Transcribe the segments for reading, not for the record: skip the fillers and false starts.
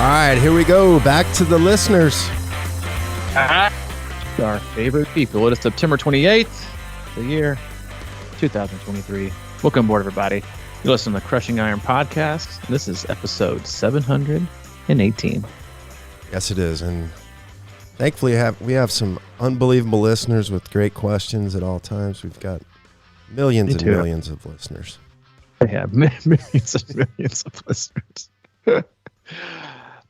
right, here we go. Back to the listeners. Our favorite people. It is September 28th, the year 2023. Welcome aboard, everybody. You listen to the Crushing Iron podcast. And this is episode 718. Yes, it is. And thankfully, we have some unbelievable listeners with great questions at all times. We've got millions and millions of listeners. We have millions and millions of listeners.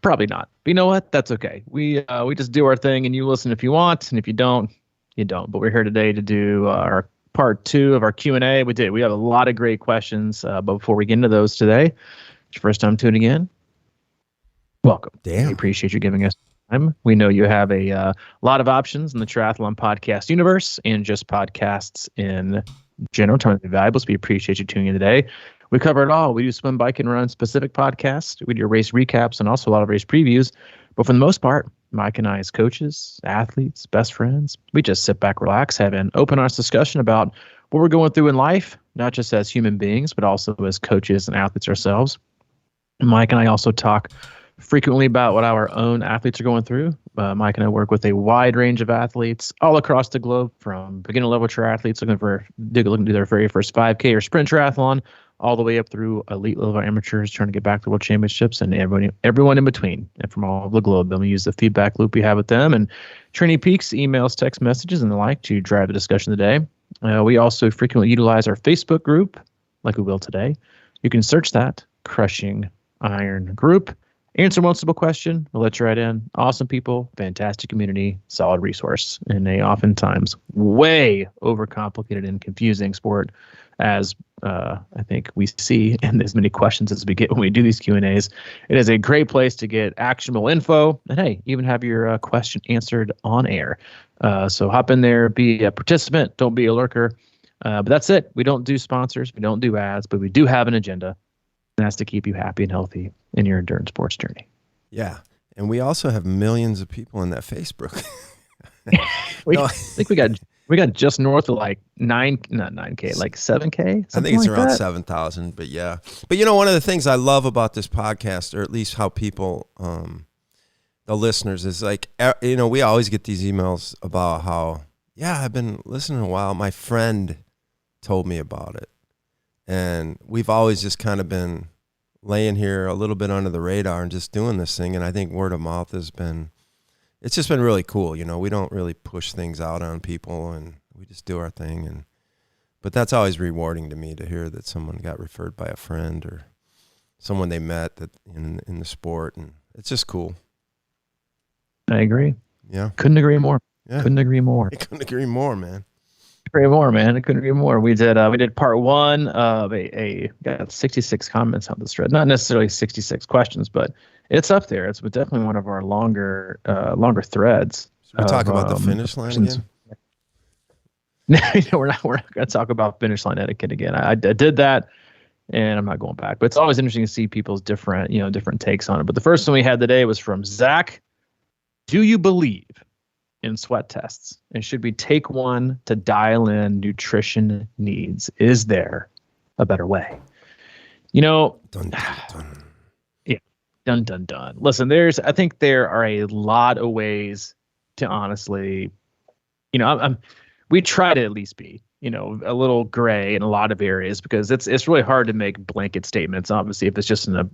Probably not. But you know what? That's okay. We just do our thing, and you listen if you want, and if you don't, you don't. But we're here today to do our part 2 of our Q&A. We have a lot of great questions, but before we get into those today, it's your first time tuning in, welcome. Damn. We appreciate you giving us time. We know you have a lot of options in the triathlon podcast universe and just podcasts in general. Terms of valuables. We appreciate you tuning in today. We cover it all. We do swim, bike, and run specific podcasts. We do race recaps and also a lot of race previews. But for the most part, Mike and I, as coaches, athletes, best friends, we just sit back, relax, have an open, honest discussion about what we're going through in life, not just as human beings, but also as coaches and athletes ourselves. Mike and I also talk frequently about what our own athletes are going through. Mike and I work with a wide range of athletes all across the globe, from beginner level triathletes looking to do their very first 5K or sprint triathlon, all the way up through elite level amateurs trying to get back to world championships, and everyone in between, and from all over the globe. Then we use the feedback loop we have with them and training peaks, emails, text messages, and the like to drive the discussion today. We also frequently utilize our Facebook group, like we will today. You can search that, Crushing Iron Group. Answer one simple question. We'll let you right in. Awesome people, fantastic community, solid resource in a oftentimes way overcomplicated and confusing sport, as I think we see in as many questions as we get when we do these Q&As. It is a great place to get actionable info and, hey, even have your question answered on air. So hop in there, be a participant, don't be a lurker. But that's it. We don't do sponsors. We don't do ads, but we do have an agenda. And that's to keep you happy and healthy in your endurance sports journey. Yeah. And we also have millions of people in that Facebook. I think we got just north of like 7K. I think it's around 7,000, but yeah. But one of the things I love about this podcast, or at least how people, the listeners, is like, we always get these emails about how, I've been listening a while. My friend told me about it. And we've always just kind of been laying here a little bit under the radar and just doing this thing. And I think word of mouth it's just been really cool. We don't really push things out on people, and we just do our thing. But that's always rewarding to me to hear that someone got referred by a friend or someone they met that in the sport. And it's just cool. I agree. Yeah. Couldn't agree more. Yeah. Couldn't agree more. I couldn't agree more, man. Agree more, man. I couldn't agree more. We did part 1 of got 66 comments on this thread. Not necessarily 66 questions, but it's up there. It's definitely one of our longer threads. Should we talk about the finish line again? No, we're not going to talk about finish line etiquette again. I did that, and I'm not going back. But it's always interesting to see people's different takes on it. But the first one we had today was from Zach. Do you believe in sweat tests, and should we take one to dial in nutrition needs? Is there a better way? Dun, dun, dun. Yeah, dun dun dun. Listen, I think there are a lot of ways to honestly, we try to at least be, a little gray in a lot of areas, because it's really hard to make blanket statements. Obviously, if it's just an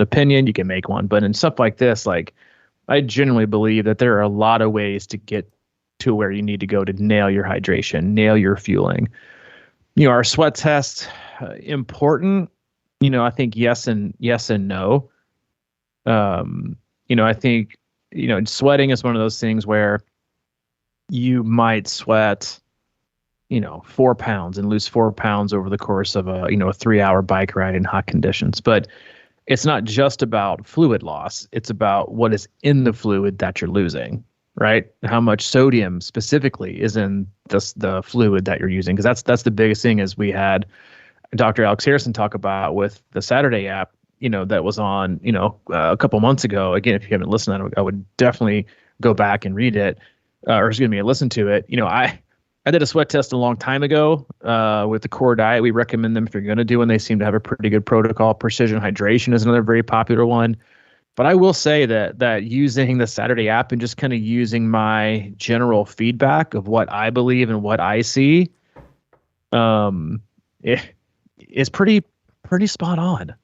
opinion, you can make one, but in stuff like this, like, I genuinely believe that there are a lot of ways to get to where you need to go to nail your hydration, nail your fueling. Are sweat tests important? I think yes and no. I think, sweating is one of those things where you might sweat, 4 pounds and lose 4 pounds over the course of a 3-hour bike ride in hot conditions. But it's not just about fluid loss. It's about what is in the fluid that you're losing, right? How much sodium specifically is in the fluid that you're using. Because that's the biggest thing, is we had Dr. Alex Harrison talk about with the Saturday app, that was on, a couple months ago. Again, if you haven't listened, I would definitely go back and read it, listen to it. I did a sweat test a long time ago with the Core Diet. We recommend them if you're going to do one. They seem to have a pretty good protocol. Precision hydration is another very popular one. But I will say that using the Saturday app and just kind of using my general feedback of what I believe and what I see, it is pretty spot on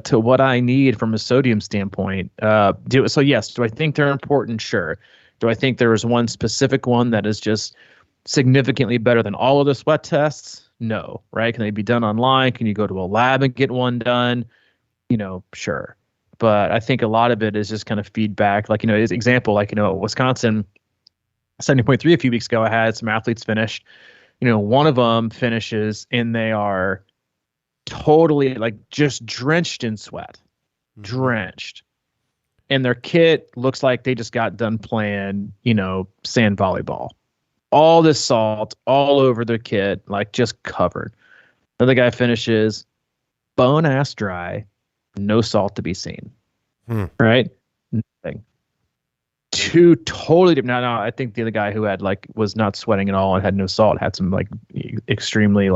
to what I need from a sodium standpoint. So yes, do I think they're important? Sure. Do I think there is one specific one that is just significantly better than all of the sweat tests? No, right? Can they be done online? Can you go to a lab and get one done? Sure. But I think a lot of it is just kind of feedback. Like, as example, like, Wisconsin 70.3 a few weeks ago, I had some athletes finish. One of them finishes and they are totally like just drenched in sweat, drenched. And their kit looks like they just got done playing, sand volleyball. All this salt all over their kit, like just covered. Another guy finishes bone ass dry, no salt to be seen. Right? Nothing. Two totally different. Now, I think the other guy who had was not sweating at all and had no salt had some extremely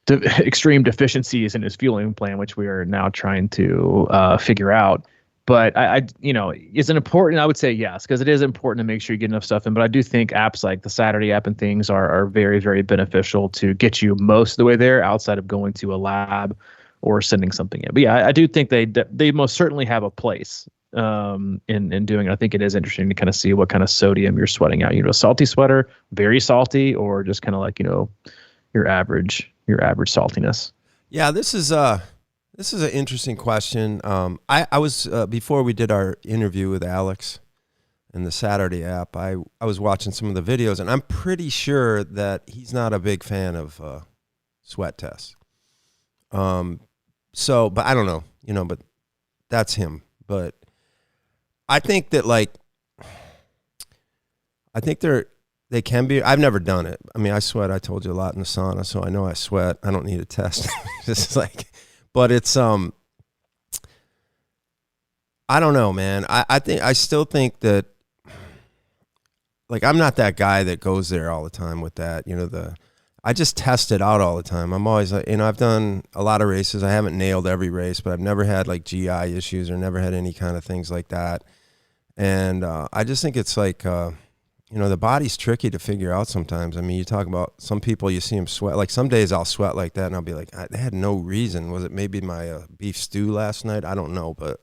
extreme deficiencies in his fueling plan, which we are now trying to figure out. But is it important? I would say yes, because it is important to make sure you get enough stuff in. But I do think apps like the Saturday app and things are very, very beneficial to get you most of the way there outside of going to a lab or sending something in. But yeah, I do think they most certainly have a place in doing it. I think it is interesting to kind of see what kind of sodium you're sweating out. A salty sweater, very salty, or just kind of your average saltiness. Yeah, this is an interesting question. I was before we did our interview with Alex and the Saturday app, I was watching some of the videos, and I'm pretty sure that he's not a big fan of sweat tests. But I don't know, but that's him. But I think that they can be. I've never done it. I mean, I sweat. I told you a lot in the sauna, so I know I sweat. I don't need a test. But it's I don't know, man. I still think that I'm not that guy that goes there all the time with that. I just test it out all the time. I'm always I've done a lot of races. I haven't nailed every race, but I've never had GI issues or never had any kind of things like that. And I just think it's the body's tricky to figure out sometimes. I mean, you talk about some people, you see them sweat. Some days I'll sweat like that and I'll be like, I had no reason. Was it maybe my beef stew last night? I don't know. But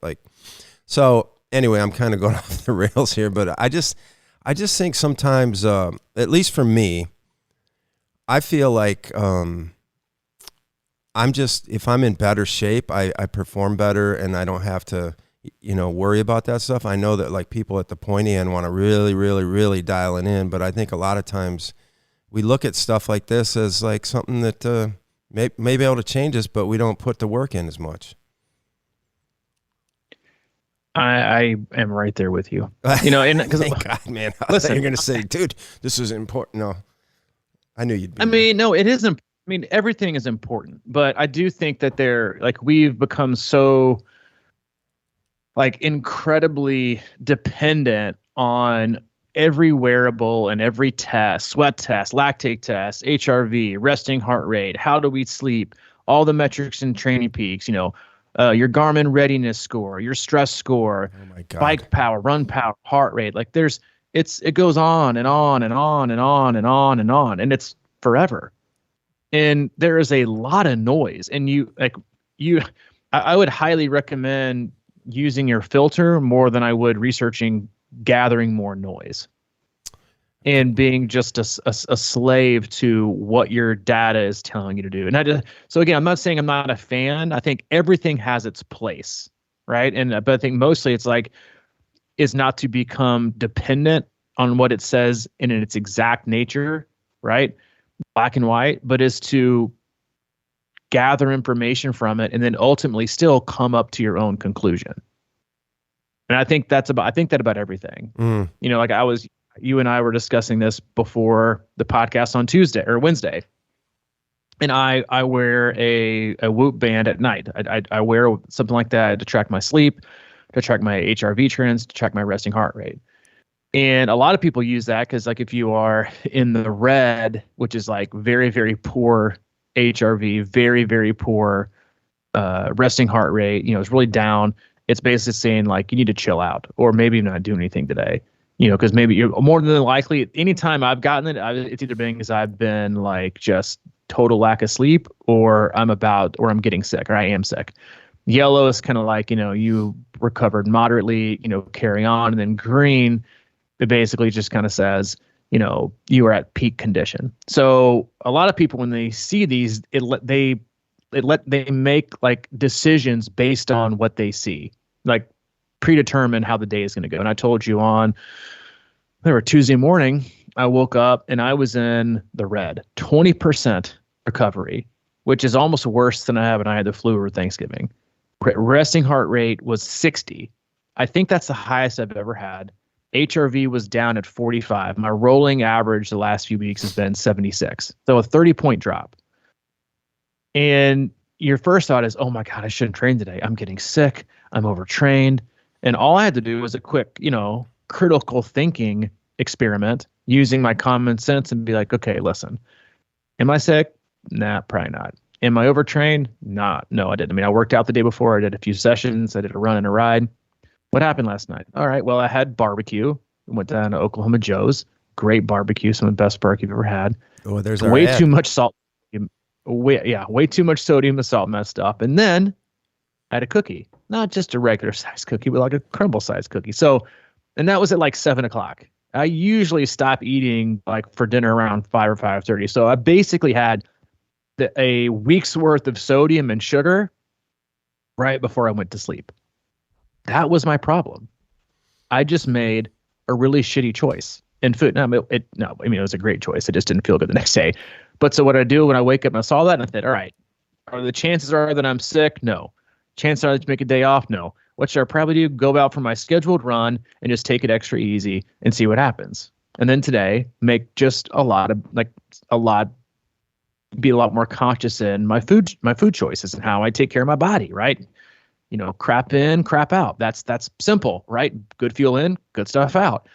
so anyway, I'm kind of going off the rails here, but I just think sometimes, at least for me, I feel like if I'm in better shape, I perform better and I don't have to, worry about that stuff. I know that people at the pointy end want to really, really, really dial it in, but I think a lot of times we look at stuff like this as something that may be able to change us, but we don't put the work in as much. I am right there with you. Thank God, man. Listen, you're going to say, dude, this is important. No, I knew you'd be no, it isn't. I mean, everything is important, but I do think that we've become so incredibly dependent on every wearable and every test, sweat test, lactate test, HRV, resting heart rate, how do we sleep, all the metrics and training peaks, your Garmin readiness score, your stress score, bike power, run power, heart rate. It goes on and on and on and on and on and on, and it's forever. And there is a lot of noise, and I would highly recommend using your filter more than I would gathering more noise and being just a slave to what your data is telling you to do. And so again, I'm not saying I'm not a fan. I think everything has its place, right? But I think mostly it's is not to become dependent on what it says in its exact nature, right? Black and white, but is to gather information from it and then ultimately still come up to your own conclusion. And I think that about everything. You and I were discussing this before the podcast on Tuesday or Wednesday. And I wear a Whoop band at night. I wear something like that to track my sleep, to track my HRV trends, to track my resting heart rate. And a lot of people use that because if you are in the red, which is very, very poor HRV, very, very poor resting heart rate, it's really down. It's basically saying like, you need to chill out or maybe not do anything today, because maybe you're more than likely, anytime I've gotten it, it's either been because I've been like just total lack of sleep or I'm getting sick or I am sick. Yellow is kind of like, you recovered moderately, carry on. And then green, it basically just kind of says, you are at peak condition. So a lot of people, when they see these, they make like decisions based on what they see, like predetermine how the day is going to go. And I told you Tuesday morning, I woke up and I was in the red, 20% recovery, which is almost worse than I had the flu or Thanksgiving. Resting heart rate was 60. I think that's the highest I've ever had. HRV was down at 45. My rolling average the last few weeks has been 76. So a 30-point drop. And your first thought is, oh my God, I shouldn't train today. I'm getting sick. I'm overtrained. And all I had to do was a quick, critical thinking experiment using my common sense and be like, okay, listen, am I sick? Nah, probably not. Am I overtrained? No, I didn't. I mean, I worked out the day before. I did a few sessions. I did a run and a ride. What happened last night? All right, well, I had barbecue. Went down to Oklahoma Joe's. Great barbecue. Some of the best barbecue you've ever had. Oh, there's our way ad. Too much salt. Way too much sodium. The salt messed up. And then I had a cookie. Not just a regular size cookie, but like a crumble size cookie. So, and that was at like 7:00. I usually stop eating like for dinner around 5 or 5:30. So I basically had a week's worth of sodium and sugar right before I went to sleep. That was my problem. I just made a really shitty choice in food. It was a great choice. I just didn't feel good the next day. But so what I do when I wake up and I saw that and I thought, all right, are the chances are that I'm sick? No. Chances are that you make a day off? No. What should I probably do? Go out for my scheduled run and just take it extra easy and see what happens. And then today, make just be a lot more conscious in my food choices and how I take care of my body, right? Crap in, crap out. That's simple, right? Good fuel in, good stuff out.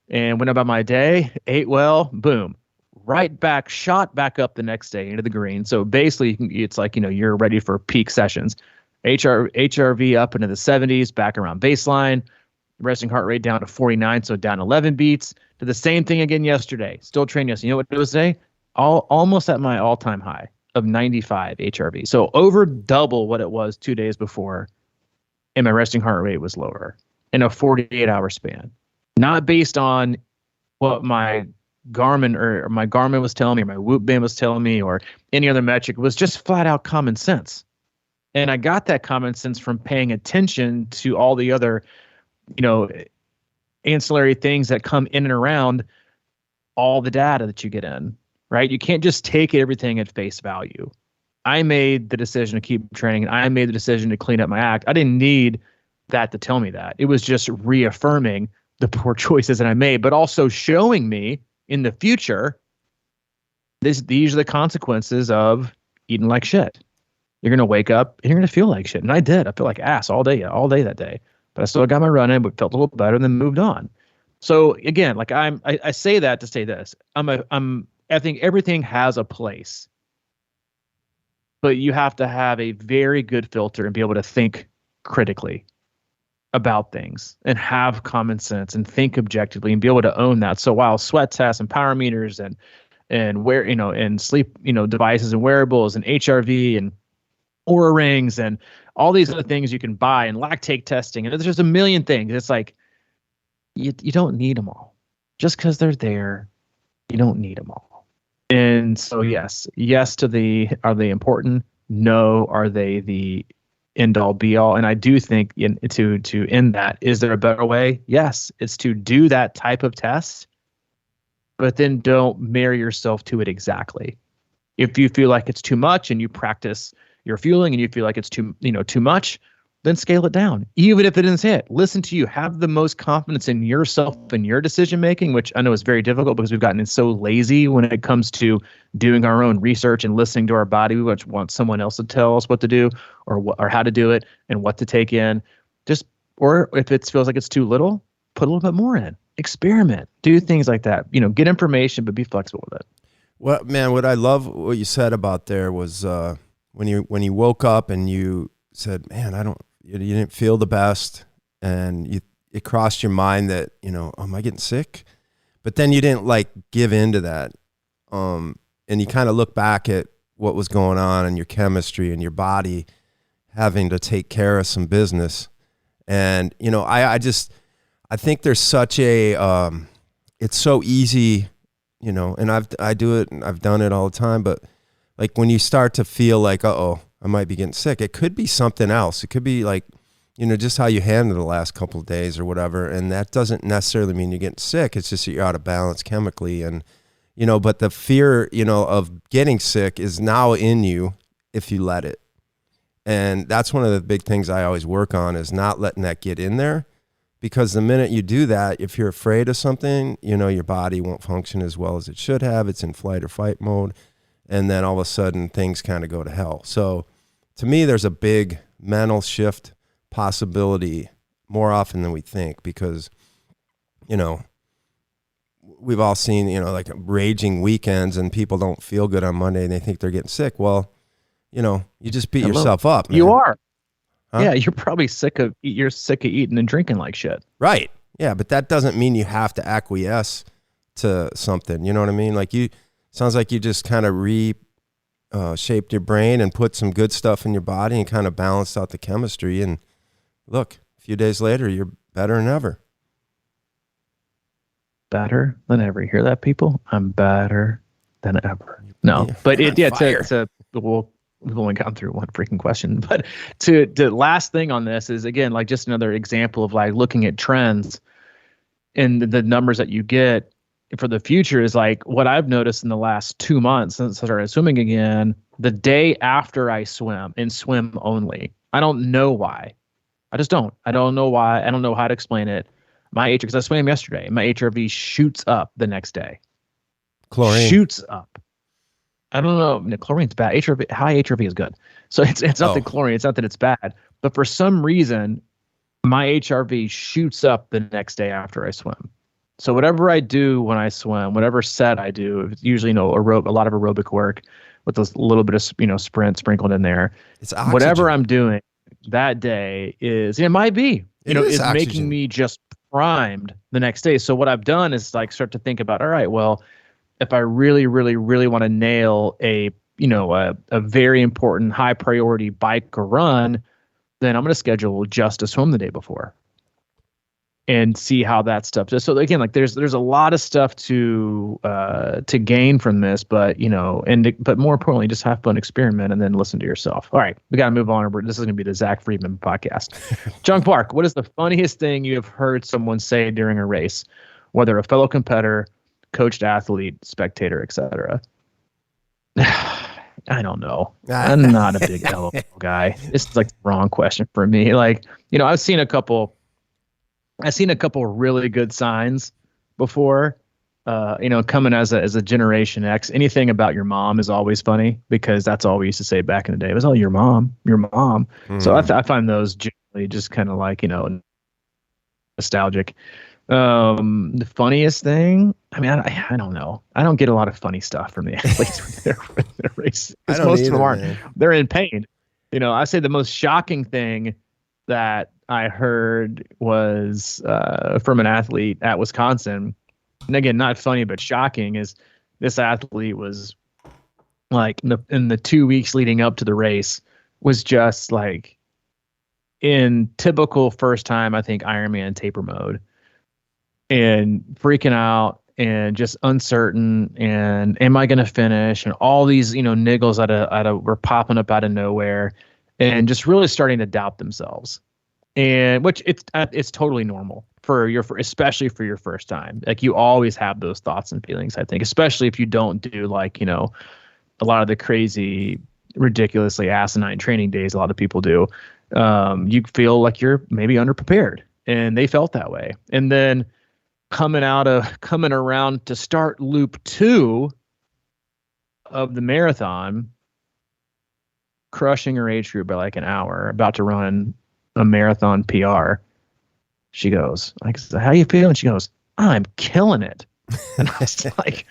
And went about my day, ate well, boom, shot back up the next day into the green. So basically, it's like, you're ready for peak sessions. HRV up into the 70s, back around baseline. Resting heart rate down to 49, so down 11 beats. Did the same thing again yesterday. Still trained yesterday. You know what it was today? Almost at my all-time high of 95 HRV. So over double what it was 2 days before. And my resting heart rate was lower in a 48-hour span. Not based on what my Garmin was telling me, or my Whoop band was telling me, or any other metric. It was just flat out common sense. And I got that common sense from paying attention to all the other, ancillary things that come in and around all the data that you get in, right? You can't just take everything at face value. I made the decision to keep training, and I made the decision to clean up my act. I didn't need that to tell me that. It was just reaffirming the poor choices that I made, but also showing me in the future, these are the consequences of eating like shit. You're going to wake up and you're going to feel like shit. And I did. I feel like ass all day that day. But I still got my run in, but felt a little better and then moved on. So again, like I say that to say this. I think everything has a place. But you have to have a very good filter and be able to think critically about things and have common sense and think objectively and be able to own that. So while sweat tests and power meters and and sleep, devices and wearables and HRV and Oura rings and all these other things you can buy and lactate testing, and there's just a million things. It's like you don't need them all. Just because they're there, you don't need them all. And so yes to are they important? No. Are they the end all be all? And I do think to end that, is there a better way? Yes, it's to do that type of test, but then don't marry yourself to it exactly. If you feel like it's too much and you practice your fueling and you feel like it's too much, then scale it down. Even if it isn't it, listen to you. Have the most confidence in yourself and your decision making, which I know is very difficult because we've gotten so lazy when it comes to doing our own research and listening to our body. We want someone else to tell us what to do or how to do it and what to take in. Or if it feels like it's too little, put a little bit more in. Experiment. Do things like that. Get information, but be flexible with it. Well, man, what I love what you said about there was when you woke up and you said, man, you didn't feel the best, and it crossed your mind that, am I getting sick? But then you didn't like give into that. And you kind of look back at what was going on in your chemistry and your body having to take care of some business. And, I think there's such a, it's so easy, and I do it and I've done it all the time, but like when you start to feel like, I might be getting sick, it could be something else. It could be like, just how you handle the last couple of days or whatever. And that doesn't necessarily mean you're getting sick. It's just that you're out of balance chemically. And, but the fear, of getting sick is now in you if you let it. And that's one of the big things I always work on, is not letting that get in there. Because the minute you do that, if you're afraid of something, your body won't function as well as it should have. It's in flight or fight mode. And then all of a sudden things kind of go to hell. So to me, there's a big mental shift possibility more often than we think, because, we've all seen, like raging weekends and people don't feel good on Monday and they think they're getting sick. Well, you just beat yourself up, man. You are. Huh? Yeah, you're probably sick of eating and drinking like shit. Right. Yeah, but that doesn't mean you have to acquiesce to something. You know what I mean? Like sounds like you just kind of shaped your brain and put some good stuff in your body and kind of balanced out the chemistry. And look, a few days later, you're better than ever. Better than ever. You hear that, people? I'm better than ever. No, but we've only gone through one freaking question. But the last thing on this is, again, like just another example of like looking at trends and the numbers that you get for the future is like what I've noticed in the last 2 months since I started swimming again, the day after I swim and swim only. I don't know why. I just don't. I don't know why. I don't know how to explain it. Because I swam yesterday, my HRV shoots up the next day. Chlorine. Shoots up. I don't know. No, chlorine's bad. High HRV is good. So it's not the chlorine. It's not that it's bad. But for some reason, my HRV shoots up the next day after I swim. So whatever I do when I swim, whatever set I do, it's usually a lot of aerobic work with a little bit of sprint sprinkled in there. It's oxygen. Whatever I'm doing that day it might be is making me just primed the next day. So what I've done is like start to think about, all right, well, if I really, really, really want to nail a very important high priority bike or run, then I'm going to schedule just to swim the day before and see how that stuff does. So again, like there's a lot of stuff to gain from this, but but more importantly, just have fun, experiment, and then listen to yourself. All right, we got to move on. This is going to be the Zach Friedman podcast. Junk Park, what is the funniest thing you have heard someone say during a race, whether a fellow competitor, coached athlete, spectator, etc.? I don't know. I'm not a big LOL guy. This is like the wrong question for me. Like, I've seen a couple really good signs before, coming as a Generation X. Anything about your mom is always funny, because that's all we used to say back in the day. It was, your mom. So I find those generally just kind of like, nostalgic. The funniest thing, I don't know. I don't get a lot of funny stuff from the athletes when they're racing. Most of them aren't. Man. They're in pain. I say the most shocking thing that I heard was from an athlete at Wisconsin. And again, not funny, but shocking, is this athlete was like in the 2 weeks leading up to the race was just like in typical first time, I think, Ironman taper mode, and freaking out and just uncertain, and am I going to finish? And all these, niggles were popping up out of nowhere, and just really starting to doubt themselves. And which it's totally normal especially for your first time. Like, you always have those thoughts and feelings, I think, especially if you don't do like, a lot of the crazy, ridiculously asinine training days a lot of people do. You feel like you're maybe underprepared, and they felt that way. And then coming around to start loop 2 of the marathon, crushing her age group by like an hour, about to run a marathon PR. She goes, how you feeling? She goes, I'm killing it. And I was like,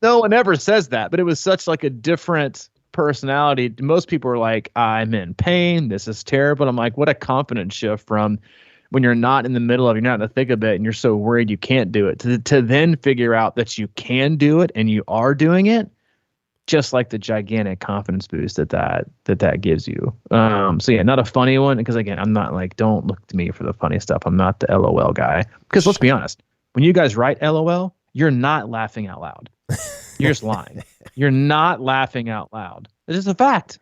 no one ever says that, but it was such like a different personality, most people are like, I'm in pain. This is terrible. I'm like, what a confidence shift from when you're not in the middle of it, you're not in the thick of it, and you're so worried you can't do it, to then figure out that you can do it and you are doing it. Just like the gigantic confidence boost that gives you. So yeah, not a funny one, because again, I'm not like, don't look to me for the funny stuff. I'm not the LOL guy. Because let's be honest, when you guys write LOL, you're not laughing out loud. You're just lying. You're not laughing out loud. It's just a fact.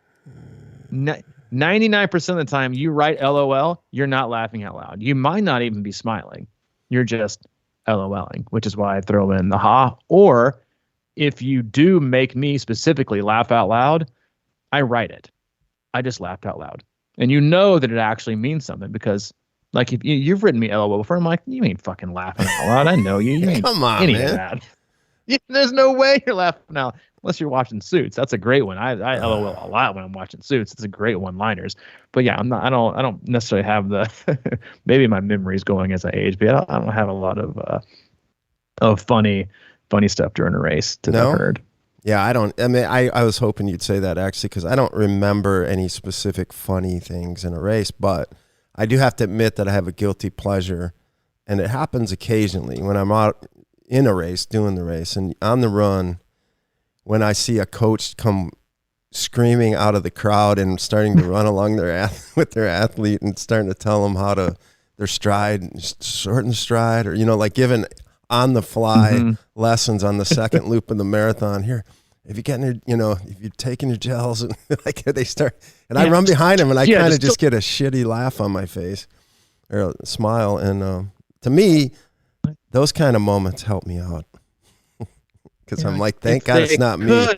99% of the time you write LOL, you're not laughing out loud. You might not even be smiling. You're just LOLing, which is why I throw in the ha. Or if you do make me specifically laugh out loud, I write it. I just laughed out loud. And you know that it actually means something, because like if you've written me LOL before, I'm like, you ain't fucking laughing out loud. I know you. You ain't Come on, any man. of that. There's no way you're laughing out unless you're watching Suits. That's a great one. I LOL a lot when I'm watching Suits. It's a great one-liners. But yeah, I don't necessarily have the maybe my memory's going as I age, but I don't have a lot of funny stuff during a race to have heard. Yeah, I don't. I mean, I was hoping you'd say that, actually, because I don't remember any specific funny things in a race, but I do have to admit that I have a guilty pleasure, and it happens occasionally when I'm out in a race, doing the race, and on the run, when I see a coach come screaming out of the crowd and starting to run along with their athlete and starting to tell them how to their stride, shorten the stride, or like giving on the fly lessons on the second loop of the marathon. Here, if you're getting your, if you're taking your gels, and like they start, and I run behind them, and I kind of just get a shitty laugh on my face or a smile. And to me, those kind of moments help me out, because I'm like, thank God it's not me.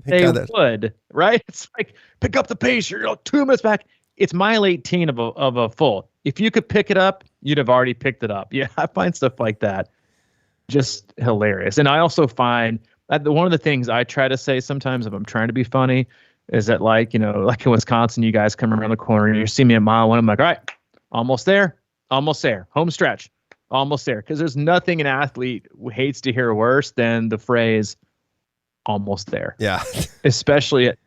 They would, right? It's like, pick up the pace. You're 2 minutes back. It's mile 18 of a full. If you could pick it up, you'd have already picked it up. Yeah, I find stuff like that just hilarious. And I also find that one of the things I try to say sometimes if I'm trying to be funny is that, like, like in Wisconsin, you guys come around the corner and you see me at mile 1. I'm like, all right, almost there, home stretch, almost there. Because there's nothing an athlete hates to hear worse than the phrase almost there. Yeah. Especially at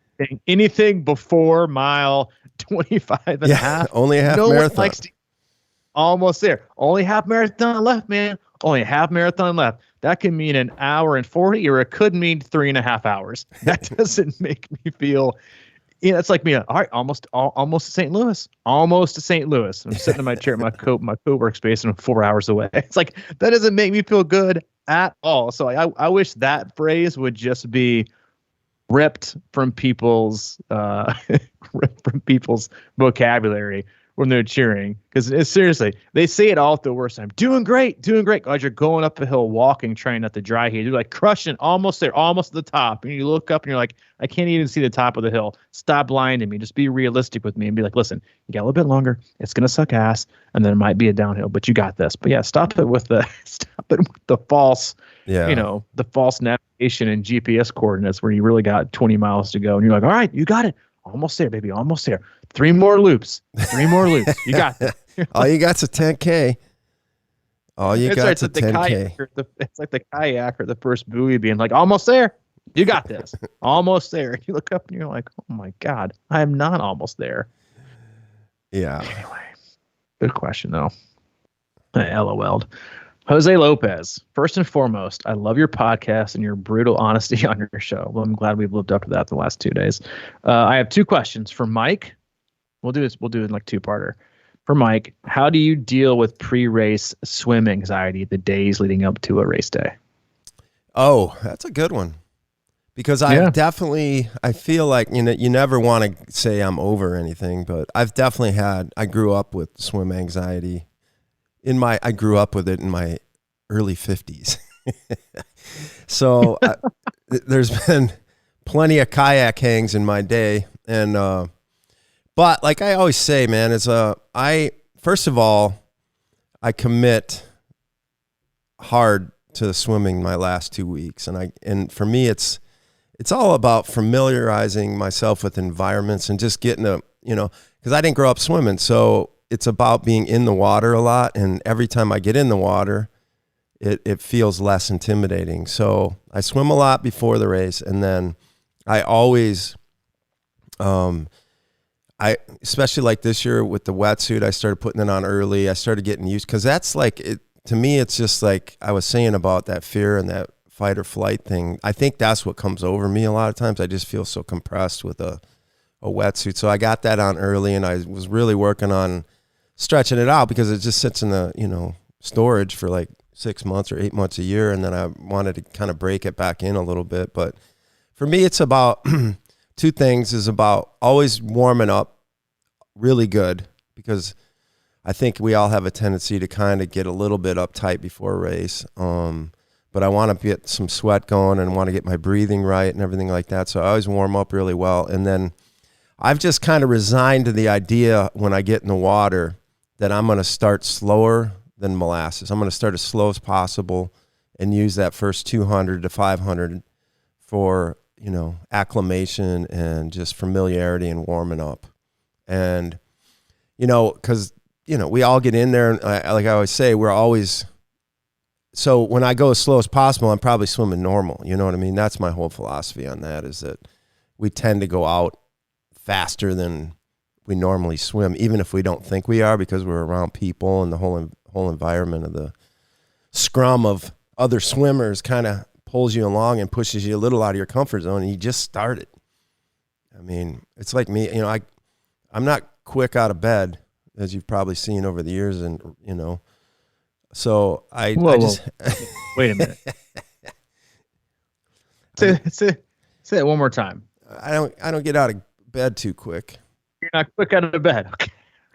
anything before mile 25 and a half. Only a half marathon. Almost there. Only half marathon left, man. Only half marathon left. That can mean an hour and 40, or it could mean 3.5 hours. That doesn't make me feel, it's like me. All right, almost to St. Louis. Almost to St. Louis. I'm sitting in my chair, my co-work space, and I'm 4 hours away. It's like, that doesn't make me feel good at all. So I wish that phrase would just be ripped from people's vocabulary when they're cheering, because seriously, they say it all at the worst time. Doing great. As you're going up a hill, walking, trying not to dry heat, you're like crushing, almost there, almost at the top, and you look up and you're like, I can't even see the top of the hill. Stop blinding me. Just be realistic with me and be like, listen, you got a little bit longer. It's gonna suck ass, and then it might be a downhill, but you got this. But yeah, stop it with the false, the false navigation and GPS coordinates where you really got 20 miles to go, and you're like, all right, you got it. Almost there, baby. Almost there. 3 more loops. You got this. All you got's a 10K. All you got's a 10K. It's like the kayaker, the first buoy being like, almost there. You got this. Almost there. You look up and you're like, oh my God, I am not almost there. Yeah. Anyway, good question though. I LOL'd. Jose Lopez, first and foremost, I love your podcast and your brutal honesty on your show. Well, I'm glad we've lived up to that the last 2 days. I have 2 questions for Mike. We'll do it like 2-parter. For Mike, how do you deal with pre-race swim anxiety the days leading up to a race day? Oh, that's a good one. Because I feel like, you never want to say I'm over anything, but I've definitely I grew up with swim anxiety. I grew up with it in my early 50s. So there's been plenty of kayak hangs in my day. And, but like I always say, man, first of all, I commit hard to swimming my last 2 weeks. And for me, it's all about familiarizing myself with environments and just getting because I didn't grow up swimming. So it's about being in the water a lot, and every time I get in the water, it feels less intimidating. So I swim a lot before the race, and then I always I especially like this year with the wetsuit, I started putting it on early. I started getting used, because that's like it to me. It's just like I was saying about that fear and that fight or flight thing. I think that's what comes over me a lot of times. I just feel so compressed with a wetsuit. So I got that on early, and I was really working on stretching it out, because it just sits in the, storage for like 6 months or 8 months a year. And then I wanted to kind of break it back in a little bit. But for me, it's about two things. Is about always warming up really good, because I think we all have a tendency to kind of get a little bit uptight before a race. But I want to get some sweat going and want to get my breathing right and everything like that. So I always warm up really well. And then I've just kind of resigned to the idea when I get in the water that I'm going to start slower than molasses. I'm going to start as slow as possible and use that first 200 to 500 for, acclimation and just familiarity and warming up. And, because, we all get in there, and like I always say, so when I go as slow as possible, I'm probably swimming normal. You know what I mean? That's my whole philosophy on that, is that we tend to go out faster than we normally swim, even if we don't think we are, because we're around people, and the whole environment of the scrum of other swimmers kind of pulls you along and pushes you a little out of your comfort zone, and you just started. I mean, it's like me, I'm not quick out of bed, as you've probably seen over the years, and so I just wait a minute. Say it one more time. I don't get out of bed too quick. You're not quick out of bed.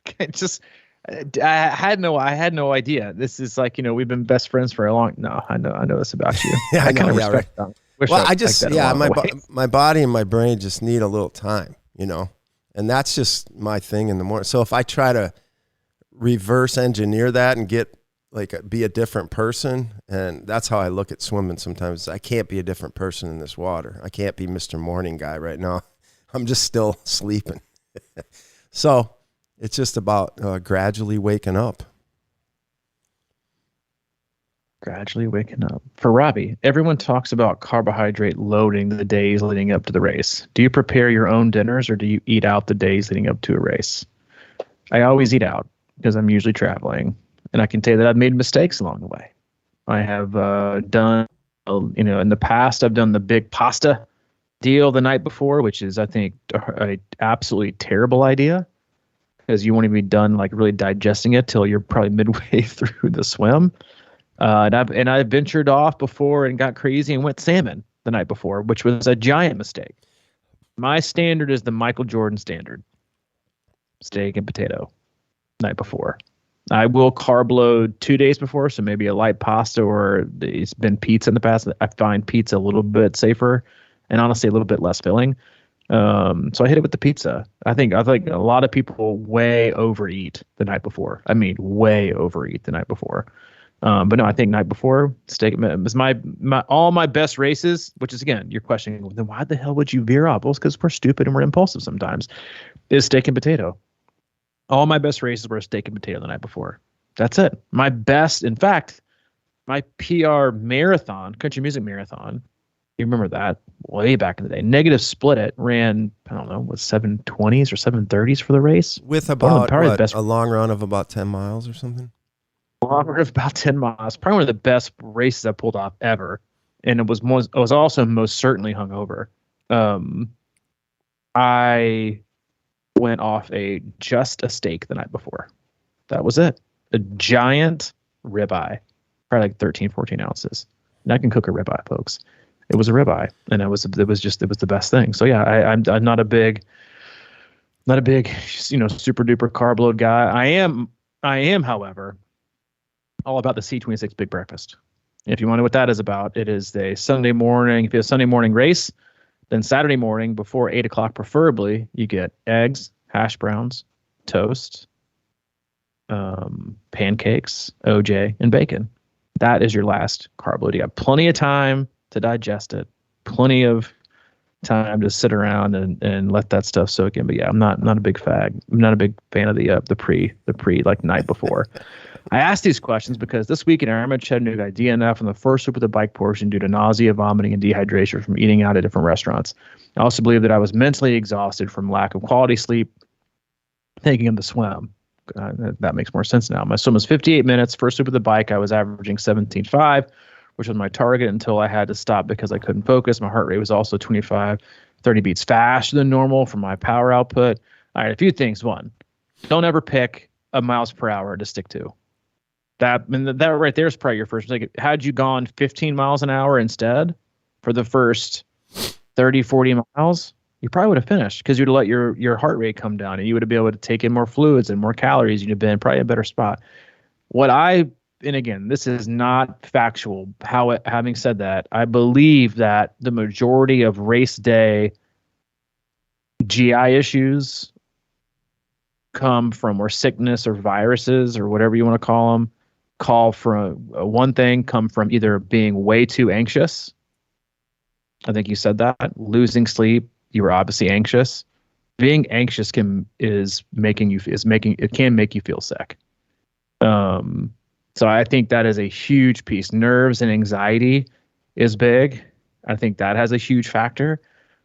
Okay. Just I had no idea. This is like, we've been best friends for a long. No, I know this about you. Yeah, I kind of respect that. My body and my brain just need a little time, and that's just my thing in the morning. So if I try to reverse engineer that and be a different person, and that's how I look at swimming sometimes. I can't be a different person in this water. I can't be Mr. Morning Guy right now. I'm just still sleeping. So it's just about gradually waking up. Gradually waking up. For Robbie, everyone talks about carbohydrate loading the days leading up to the race. Do you prepare your own dinners, or do you eat out the days leading up to a race? I always eat out because I'm usually traveling. And I can tell you that I've made mistakes along the way. I have done, in the past, I've done the big pasta deal the night before, which is, I think, a absolutely terrible idea, because you won't even be done like really digesting it till you're probably midway through the swim. And I've ventured off before and got crazy and went salmon the night before, which was a giant mistake. My standard is the Michael Jordan standard: steak and potato night before. I will carb load 2 days before, so maybe a light pasta, or it's been pizza in the past. I find pizza a little bit safer and honestly a little bit less filling. So I hit it with the pizza. I think a lot of people way overeat the night before. I mean, way overeat the night before. But no, I think night before steak is my all my best races, which is, again, you're questioning, then why the hell would you veer off? Well, it's because we're stupid and we're impulsive sometimes. Is steak and potato. All my best races were a steak and potato the night before. That's it. My best, in fact, my PR marathon, country music marathon, you remember that way back in the day. Negative Split It ran, I don't know, what, 7:20s or 7:30s for the race? With about a long run of about 10 miles or something? Long run of about 10 miles. Probably one of the best races I pulled off ever. And it was also most certainly hungover. I went off just a steak the night before. That was it. A giant ribeye, probably like 13, 14 ounces. And I can cook a ribeye, folks. It was a ribeye, and it was the best thing. So yeah, I'm not a big, super duper carb load guy. I am, however, all about the C26 Big Breakfast. If you want to know what that is about, it is a Sunday morning. If you have a Sunday morning race, then Saturday morning before 8 o'clock, preferably, you get eggs, hash browns, toast, pancakes, OJ, and bacon. That is your last carb load. You have plenty of time to digest it, plenty of time to sit around and let that stuff soak in. But yeah, I'm not a big fag. I'm not a big fan of the pre like night before. I asked these questions because this weekend I remember Chattanooga, I DNF on the first loop of the bike portion due to nausea, vomiting, and dehydration from eating out at different restaurants. I also believe that I was mentally exhausted from lack of quality sleep, thinking of the swim. That makes more sense now. My swim was 58 minutes. First loop of the bike, I was averaging 17.5, which was my target until I had to stop because I couldn't focus. My heart rate was also 25, 30 beats faster than normal for my power output. All right, a few things. One, don't ever pick a miles per hour to stick to. That right there is probably your first mistake. Had you gone 15 miles an hour instead for the first 30, 40 miles, you probably would have finished because you'd have let your heart rate come down and you would have been able to take in more fluids and more calories. You'd have been probably a better spot. And again, this is not factual. Having said that, I believe that the majority of race day GI issues come from, or sickness or viruses or whatever you want to call them, come from either being way too anxious. I think you said that. Losing sleep. You were obviously anxious. Being anxious can make you feel sick. So I think that is a huge piece. Nerves and anxiety is big. I think that has a huge factor.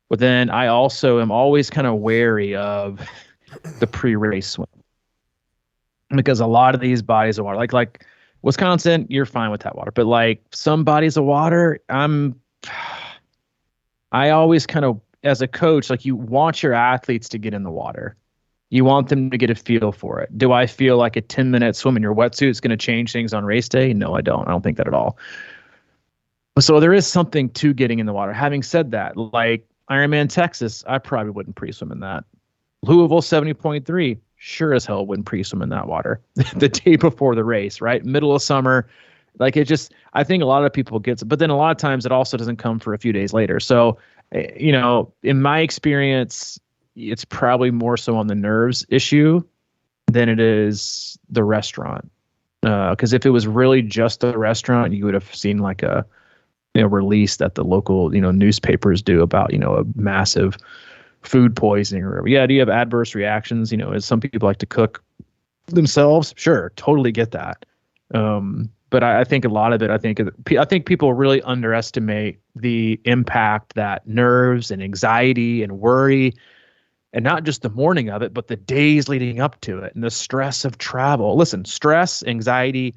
But then I also am always kind of wary of the pre-race swim, because a lot of these bodies of water, like Wisconsin, you're fine with that water, but like some bodies of water, I always kind of, as a coach, like you want your athletes to get in the water. You want them to get a feel for it. Do I feel like a 10-minute swim in your wetsuit is going to change things on race day? No, I don't. I don't think that at all. So there is something to getting in the water. Having said that, like Ironman Texas, I probably wouldn't pre-swim in that. Louisville 70.3, sure as hell wouldn't pre-swim in that water the day before the race, right? Middle of summer. Like I think a lot of people get it, but then a lot of times it also doesn't come for a few days later. So, in my experience, it's probably more so on the nerves issue than it is the restaurant. Because if it was really just the restaurant, you would have seen like a release that the local newspapers do about a massive food poisoning or whatever. Yeah, do you have adverse reactions? As some people like to cook themselves, sure, totally get that. But I think a lot of it, I think people really underestimate the impact that nerves and anxiety and worry, and not just the morning of it, but the days leading up to it and the stress of travel. Listen, stress, anxiety,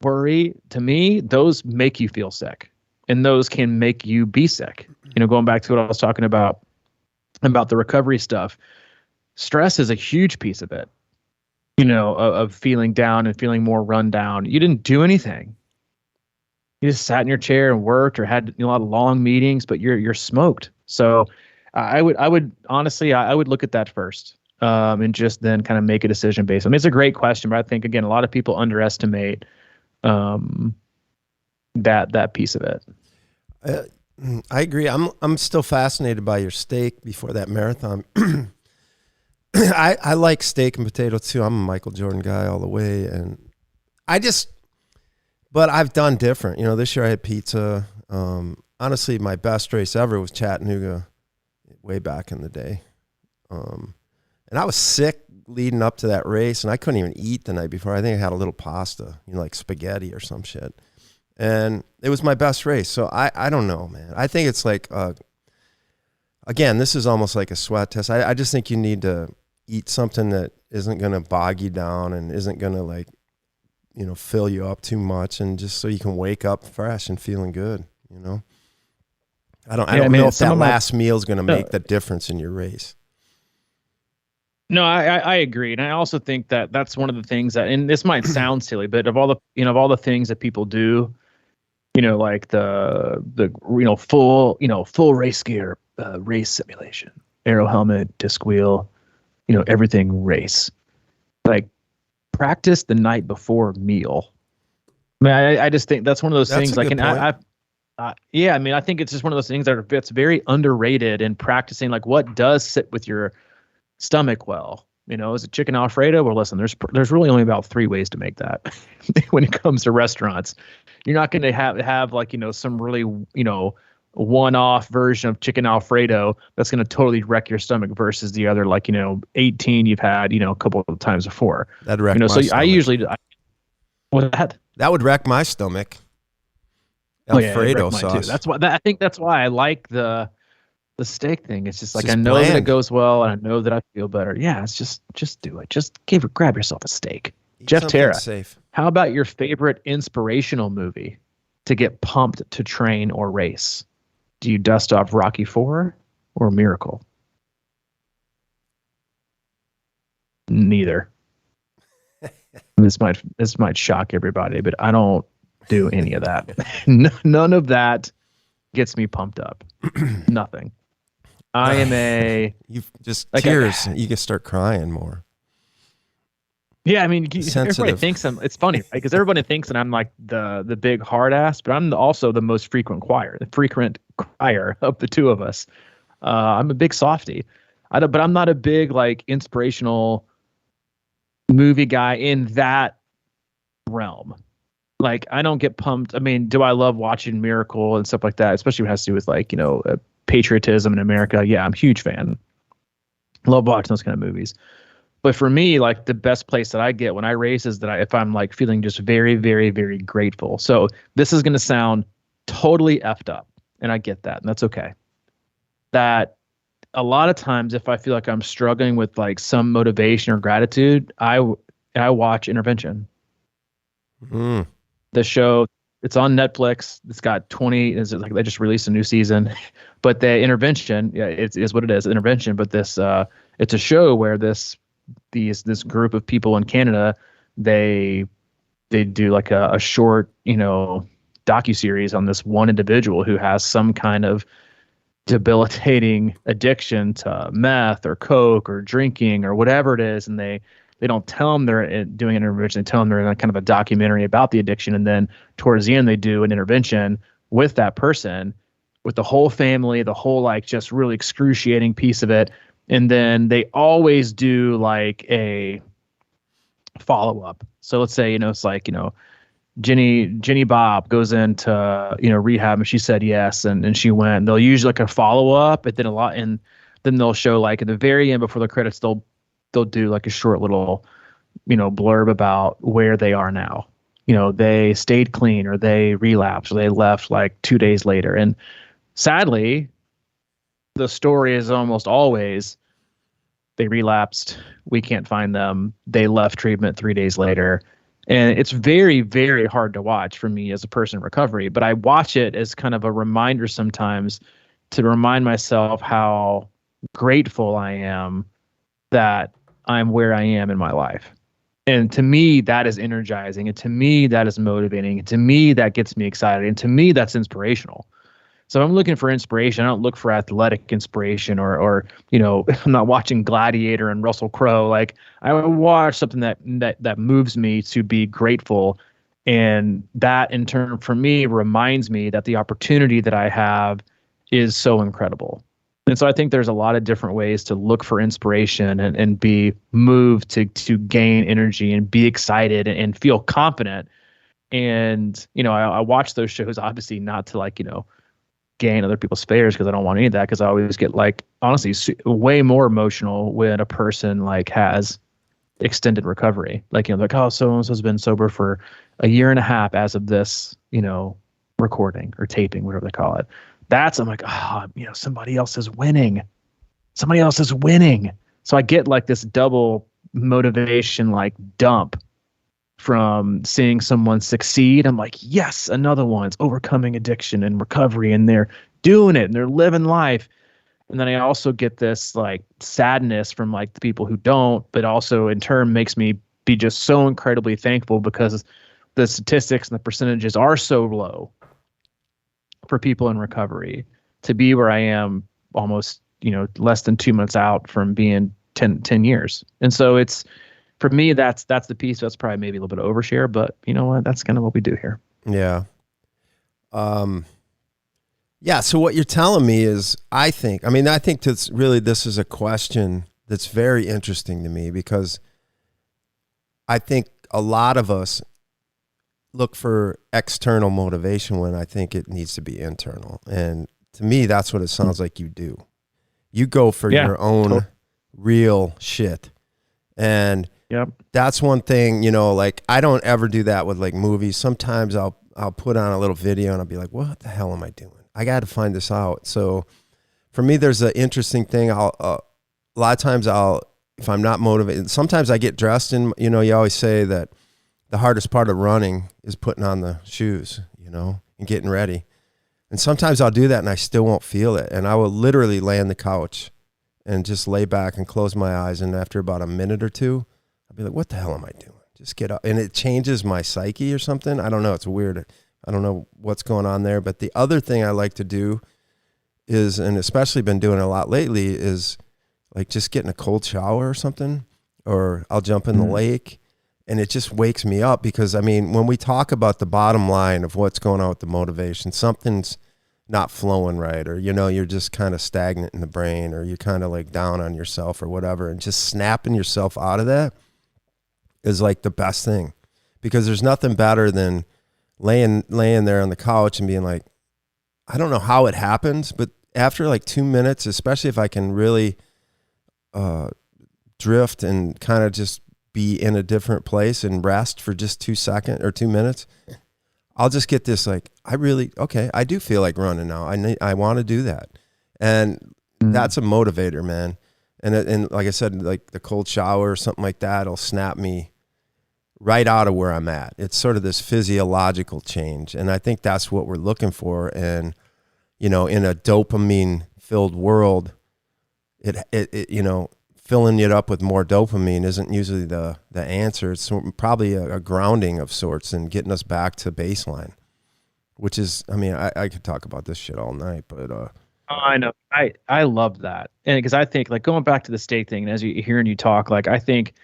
worry, to me, those make you feel sick, and those can make you be sick. Going back to what I was talking about the recovery stuff, stress is a huge piece of it. Of feeling down and feeling more run down. You didn't do anything. You just sat in your chair and worked, or had a lot of long meetings, but you're smoked. So I would honestly, I would look at that first, and just then kind of make a decision based on. It's a great question, but I think again, a lot of people underestimate that piece of it. I agree. I'm still fascinated by your steak before that marathon. I like steak and potato too. I'm a Michael Jordan guy all the way, and but I've done different. This year I had pizza. Honestly, my best race ever was Chattanooga, way back in the day. And I was sick leading up to that race, and I couldn't even eat the night before. I think I had a little pasta, like spaghetti or some shit. And it was my best race. So I don't know, man. I think it's like, again, this is almost like a sweat test. I just think you need to eat something that isn't going to bog you down and isn't going to fill you up too much, and just so you can wake up fresh and feeling good, I don't know if that last meal is going to make the difference in your race. No, I agree. And I also think that that's one of the things that, and this might sound silly, but of all the things that people do, like the full race gear, race simulation, aero helmet, disc wheel, everything race, like practice the night before meal. I just think that's one of those things. Like, and I think it's just one of those things that's very underrated in practicing. Like, what does sit with your stomach well? Is it chicken Alfredo? Well, listen, there's really only about 3 ways to make that. When it comes to restaurants, you're not going to have like some really one-off version of chicken Alfredo that's going to totally wreck your stomach versus the other 18 you've had a couple of times before. That'd wreck my so stomach. I usually With that, That would wreck my stomach. it'd wreck Alfredo mine sauce. too. That's why I think that's why I like the steak thing. It's just like, It's just I know that it bland. goes well, and I know that I feel better. Yeah, it's just do it. Just grab yourself a steak. Eat Jeff something Terra, safe. how about your favorite inspirational movie to get pumped to train or race? Do you dust off Rocky 4 or Miracle? Neither. This might shock everybody, but I don't do any of that. None of that gets me pumped up. Nothing. I am You've just like tears. You can start crying more. Yeah, I mean, everybody Sensitive. thinks it's funny, right? Because everybody thinks that I'm like the big hard ass, but I'm also the most frequent crier of the two of us. I'm a big softie. But I'm not a big like inspirational movie guy in that realm. Like, I don't get pumped. I mean, do I love watching Miracle and stuff like that, especially when it has to do with like, patriotism in America? Yeah, I'm a huge fan. Love watching those kind of movies. But for me, like, the best place that I get when I race is that if I'm like feeling just very, very, very grateful. So this is going to sound totally effed up, and I get that, and that's okay. That a lot of times, if I feel like I'm struggling with like some motivation or gratitude, I watch Intervention. Mm. The show, it's on Netflix. It's got 20. Is it like they just released a new season? But the Intervention, yeah, it is what it is, Intervention. But this, it's a show where this group of people in Canada, they do like a short, docuseries on this one individual who has some kind of debilitating addiction to meth or coke or drinking or whatever it is, and they don't tell them they're doing an intervention. They tell them they're in kind of a documentary about the addiction, and then towards the end they do an intervention with that person, with the whole family, the whole like just really excruciating piece of it. And then they always do like a follow up. So let's say, it's like, Jenny Bob goes into, rehab, and she said yes, and she went. They'll use like a follow up, but then and then they'll show like at the very end before the credits, they'll do like a short little, blurb about where they are now. They stayed clean, or they relapsed, or they left like 2 days later. And sadly, the story is almost always they relapsed. We can't find them. They left treatment 3 days later. And it's very, very hard to watch for me as a person in recovery. But I watch it as kind of a reminder sometimes to remind myself how grateful I am that I'm where I am in my life. And to me, that is energizing. And to me, that is motivating. And to me, that gets me excited. And to me, that's inspirational. So if I'm looking for inspiration, I don't look for athletic inspiration or I'm not watching Gladiator and Russell Crowe. Like, I watch something that moves me to be grateful. And that in turn for me reminds me that the opportunity that I have is so incredible. And so I think there's a lot of different ways to look for inspiration and be moved to gain energy and be excited and feel confident. And, I watch those shows obviously not to like, gain other people's favors, because I don't want any of that, because I always get like, honestly, way more emotional when a person like has extended recovery. Like, like, oh, so-and-so's been sober for a year and a half as of this, recording or taping, whatever they call it. I'm like, somebody else is winning. Somebody else is winning. So I get like this double motivation, like dump from seeing someone succeed. I'm like, yes, another one's overcoming addiction and recovery, and they're doing it and they're living life. And then I also get this like sadness from like the people who don't, but also in turn makes me be just so incredibly thankful, because the statistics and the percentages are so low for people in recovery to be where I am, almost, less than 2 months out from being 10 years. And so it's, for me, that's the piece. That's probably maybe a little bit of overshare, but you know what? That's kind of what we do here. Yeah. Yeah. So what you're telling me is, I think this is a question that's very interesting to me, because I think a lot of us look for external motivation when I think it needs to be internal. And to me, that's what it sounds like you do. You go for your own real shit. And Yep. That's one thing, like I don't ever do that with like movies. Sometimes I'll put on a little video and I'll be like, what the hell am I doing? I got to find this out. So for me, there's an interesting thing. A lot of times if I'm not motivated, sometimes I get dressed in, you always say that the hardest part of running is putting on the shoes, and getting ready. And sometimes I'll do that and I still won't feel it. And I will literally lay on the couch and just lay back and close my eyes. And after about a minute or two, I'll be like, what the hell am I doing? Just get up. And it changes my psyche or something. I don't know. It's weird. I don't know what's going on there. But the other thing I like to do is, and especially been doing a lot lately, is like just getting a cold shower or something, or I'll jump in the lake, and it just wakes me up. Because I mean, when we talk about the bottom line of what's going on with the motivation, something's not flowing right, or you're just kind of stagnant in the brain, or you're kind of like down on yourself or whatever, and just snapping yourself out of that is like the best thing. Because there's nothing better than laying there on the couch and being like, I don't know how it happens, but after like 2 minutes, especially if I can really drift and kind of just be in a different place and rest for just 2 seconds or 2 minutes, I'll just get this like, I do feel like running now. I want to do that. And that's a motivator, man. And like I said, like the cold shower or something like that will snap me right out of where I'm at. It's sort of this physiological change. And I think that's what we're looking for. And, in a dopamine filled world, it filling it up with more dopamine isn't usually the answer. It's probably a grounding of sorts and getting us back to baseline, which is, I mean, I could talk about this shit all night, but I know. I love that. And because I think, like, going back to the steak thing, and as you hearing you talk, like, I think,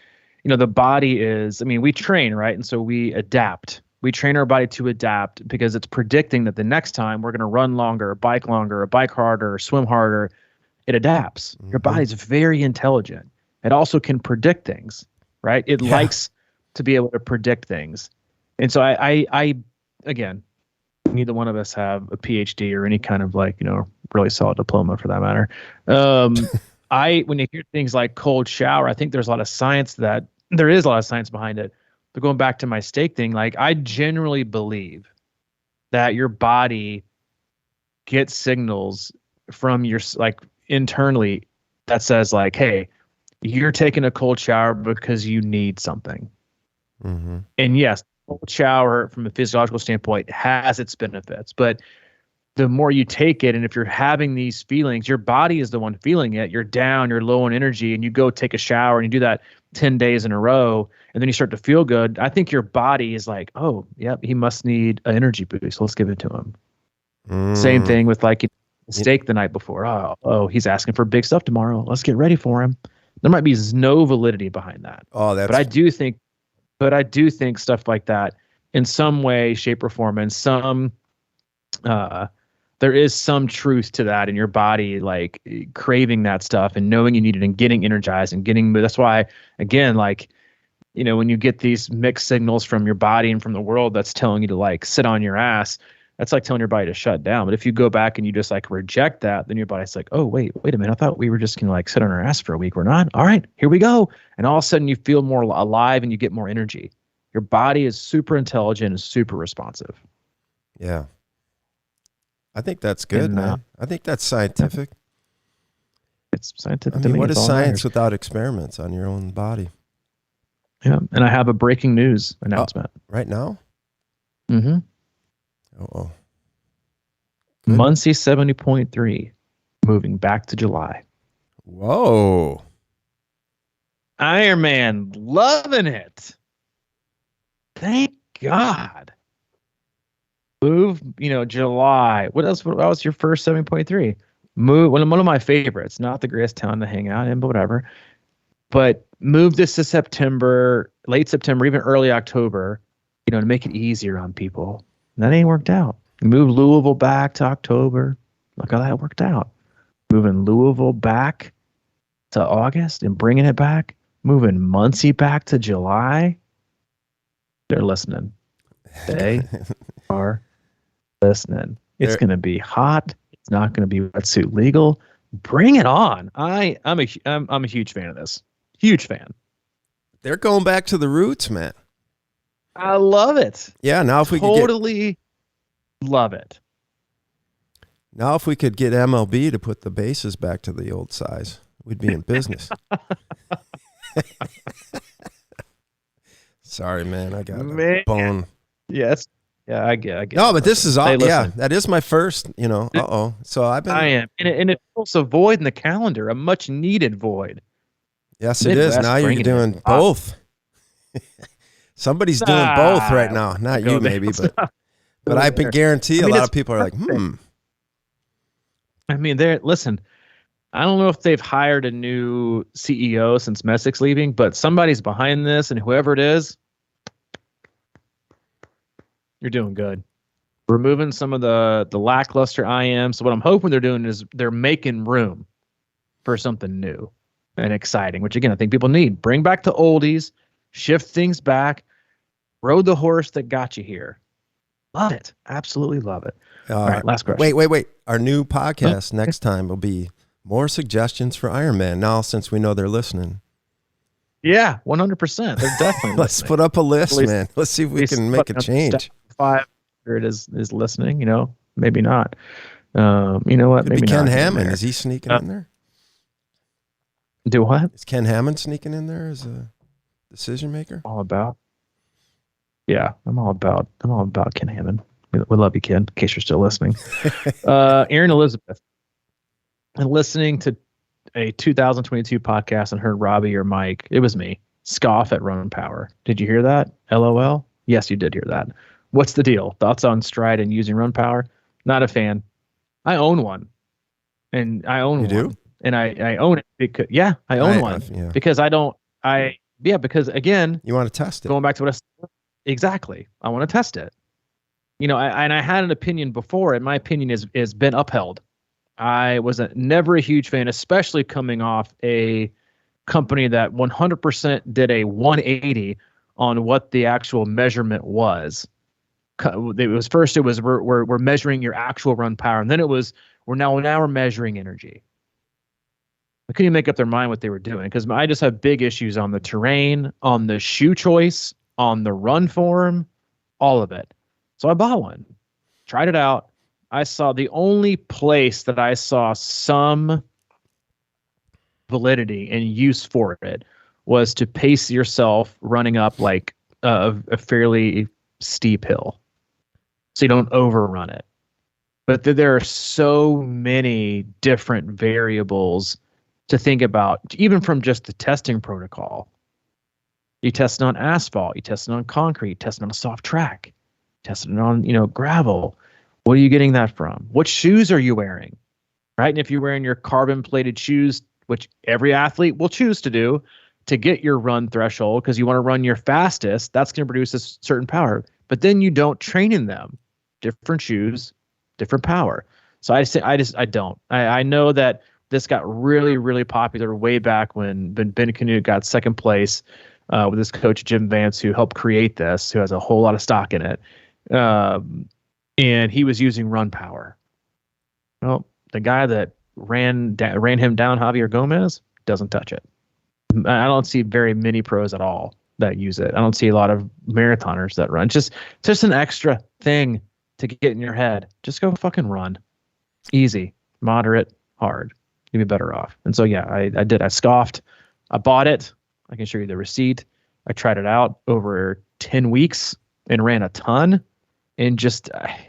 the body is, I mean, we train, right? And so we adapt. We train our body to adapt because it's predicting that the next time we're going to run longer, bike harder, swim harder. It adapts. Your body's very intelligent. It also can predict things, right? It likes to be able to predict things. And so I again, neither one of us have a PhD or any kind of like, really solid diploma for that matter. When you hear things like cold shower, I think there's a lot of science there is a lot of science behind it. But going back to my steak thing, like I generally believe that your body gets signals from your, like, internally that says like, hey, you're taking a cold shower because you need something. Mm-hmm. And yes, cold shower from a physiological standpoint has its benefits, but the more you take it, and if you're having these feelings, your body is the one feeling it. You're down, you're low on energy, and you go take a shower and you do that 10 days in a row, and then you start to feel good. I think your body is like, oh, yep, he must need an energy boost. Let's give it to him. Same thing with like steak the night before. Oh, he's asking for big stuff tomorrow. Let's get ready for him. There might be no validity behind that. But I do think stuff like that in some way, shape, or form, and there is some truth to that in your body, like craving that stuff and knowing you need it and getting energized and getting moved. That's why, again, like, when you get these mixed signals from your body and from the world that's telling you to like sit on your ass, that's like telling your body to shut down. But if you go back and you just like reject that, then your body's like, oh, wait a minute. I thought we were just going to like sit on our ass for a week. We're not. All right, here we go. And all of a sudden you feel more alive and you get more energy. Your body is super intelligent and super responsive. Yeah. I think that's good, man. I think that's scientific. It's scientific. I mean, what is science without experiments on your own body? Yeah. And I have a breaking news announcement. Right now? Mm-hmm. Uh-oh. Muncie 70.3 moving back to July. Whoa. Ironman loving it. Thank God. Move, July. What else? What was your first 7.3? Move, one of my favorites. Not the greatest town to hang out in, but whatever. But move this to September, late September, even early October, to make it easier on people. And that ain't worked out. Move Louisville back to October. Look how that worked out. Moving Louisville back to August and bringing it back. Moving Muncie back to July. They're listening. They are listening. It's going to be hot. It's not going to be wetsuit legal. Bring it on. I'm a huge fan of this. Huge fan. They're going back to the roots, man. I love it. Yeah, now if we totally love it. Now if we could get MLB to put the bases back to the old size, we'd be in business. Sorry, man. I got a bone. Yes. Yeah, I get no, it. But this is all. Yeah, that is my first. So I've been. I am, and it fills a void in the calendar, a much needed void. Yes, it is. Now you're doing both. Somebody's doing both right now. Not you, maybe, but I can guarantee a lot of people are like, I mean, listen. I don't know if they've hired a new CEO since Messick's leaving, but somebody's behind this, and whoever it is, you're doing good. Removing some of the lackluster IM. So what I'm hoping they're doing is they're making room for something new and exciting, which again, I think people need. Bring back the oldies, shift things back, rode the horse that got you here. Love it. Absolutely love it. All right, last question. Wait. Our new podcast next time will be more suggestions for Ironman. Now, since we know they're listening. Yeah, 100%. They're definitely Let's put up a list, man. Let's see if we can make a change. 5 is listening, maybe not. You know what? Maybe Ken Hammond. Is he sneaking in there? Do what? Is Ken Hammond sneaking in there as a decision maker? All about. Yeah, I'm all about Ken Hammond. We love you, Ken, in case you're still listening. Aaron Elizabeth. And listening to a 2022 podcast and heard Robbie or Mike, it was me, scoff at Run Power. Did you hear that? LOL? Yes, you did hear that. What's the deal? Thoughts on Stride and using Run Power? Not a fan. I own one. And I own one. You do? And I own it because, I own one. Yeah. Because because again, you want to test it. Going back to what I said. Exactly. I want to test it. I had an opinion before, and my opinion is been upheld. I was never a huge fan, especially coming off a company that 100% did a 180 on what the actual measurement was. It was we're measuring your actual run power, and then it was we're measuring energy. I couldn't even make up their mind what they were doing because I just have big issues on the terrain, on the shoe choice, on the run form, all of it. So I bought one, tried it out. I saw the only place that I saw some validity and use for it was to pace yourself running up like a fairly steep hill so you don't overrun it. But there are so many different variables to think about, even from just the testing protocol. You test it on asphalt, you test it on concrete, you test it on a soft track, test it on, gravel. What are you getting that from? What shoes are you wearing? Right? And if you're wearing your carbon plated shoes, which every athlete will choose to do to get your run threshold because you want to run your fastest, that's going to produce a certain power. But then you don't train in them. Different shoes, different power. So I don't. I know that this got really, really popular way back when Ben Canute got second place with his coach, Jim Vance, who helped create this, who has a whole lot of stock in it. And he was using run power. Well, the guy that ran him down, Javier Gomez, doesn't touch it. I don't see very many pros at all that use it. I don't see a lot of marathoners that run. Just an extra thing to get in your head. Just go fucking run. Easy, moderate, hard. You'd be better off. And so, yeah, I did. I scoffed. I bought it. I can show you the receipt. I tried it out over 10 weeks and ran a ton. And just, I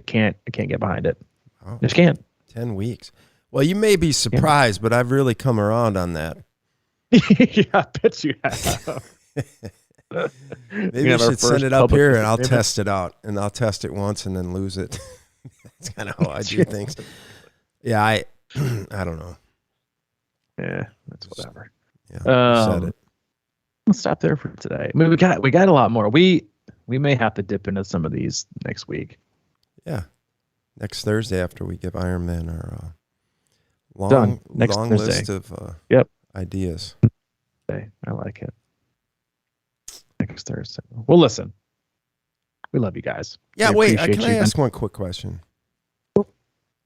can't get behind it. Oh, I just can't. 10 weeks. Well, you may be surprised, but I've really come around on that. Yeah, I bet you have. Maybe you should send it up here and I'll test it out. And I'll test it once and then lose it. That's kind of how I do things. Yeah, I don't know. Yeah, that's whatever. Yeah, said it. Let's stop there for today. I mean, we got a lot more. We may have to dip into some of these next week. Yeah. Next Thursday after we give Ironman our long list of ideas. I like it. Next Thursday. Well, listen. We love you guys. Yeah, wait. Can I ask one quick question?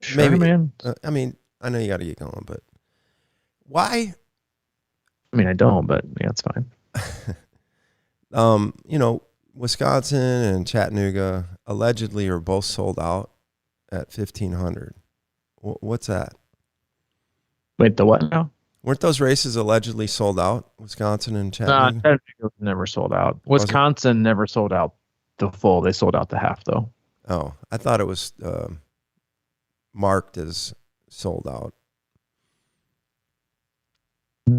Sure, maybe, man. I mean, I know you got to get going, but why? I mean, I don't, but yeah, it's fine. Wisconsin and Chattanooga allegedly are both sold out at 1,500. What's that? Wait, the what now? Weren't those races allegedly sold out? Wisconsin and Chattanooga? Chattanooga was never sold out. Wisconsin never sold out the full. They sold out the half, though. Oh, I thought it was marked as sold out. I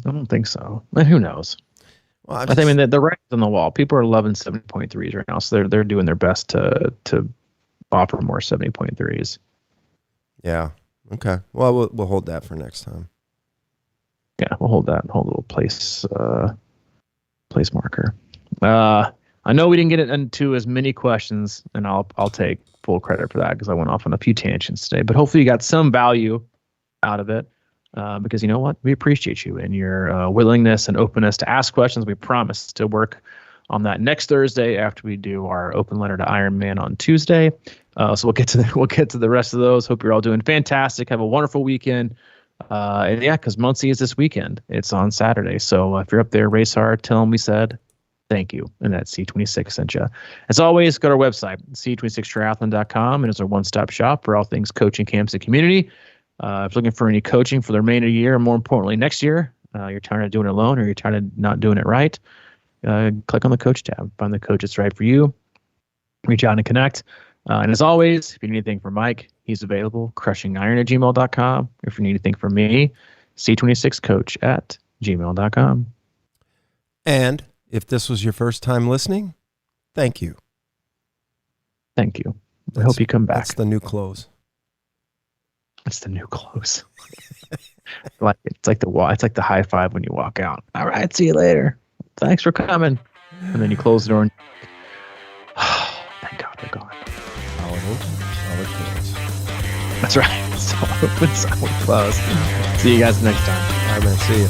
don't think so. But who knows? Well, I mean, the writing's on the wall. People are loving 70.3s right now, so they're doing their best to offer more 70.3s. Yeah. Okay. Well, we'll hold that for next time. Yeah, we'll hold that. Hold a little place marker. I know we didn't get into as many questions, and I'll take full credit for that because I went off on a few tangents today. But hopefully, you got some value out of it. Because you know what? We appreciate you and your willingness and openness to ask questions. We promise to work on that next Thursday after we do our open letter to Iron Man on Tuesday. So we'll get to the rest of those. Hope you're all doing fantastic. Have a wonderful weekend. And yeah, because Muncie is this weekend. It's on Saturday. So if you're up there, race hard. Tell them we said thank you. And that C26 sent you. As always, go to our website, c26triathlon.com, and it's our one-stop shop for all things coaching, camps, and community. If you're looking for any coaching for the remainder of the year, and more importantly, next year, you're tired of doing it alone or you're tired of not doing it right, click on the coach tab. Find the coach that's right for you. Reach out and connect. And as always, if you need anything from Mike, he's available, CrushingIron@gmail.com. If you need anything from me, c26coach@gmail.com. And if this was your first time listening, thank you. Thank you. I hope you come back. That's the new close. It's the new close. It's like the high five when you walk out. All right, see you later. Thanks for coming. And then you close the door. And, thank God they're gone. Solid open, solid close. That's right. Solid open, solid close. See you guys next time. All right, man. See you.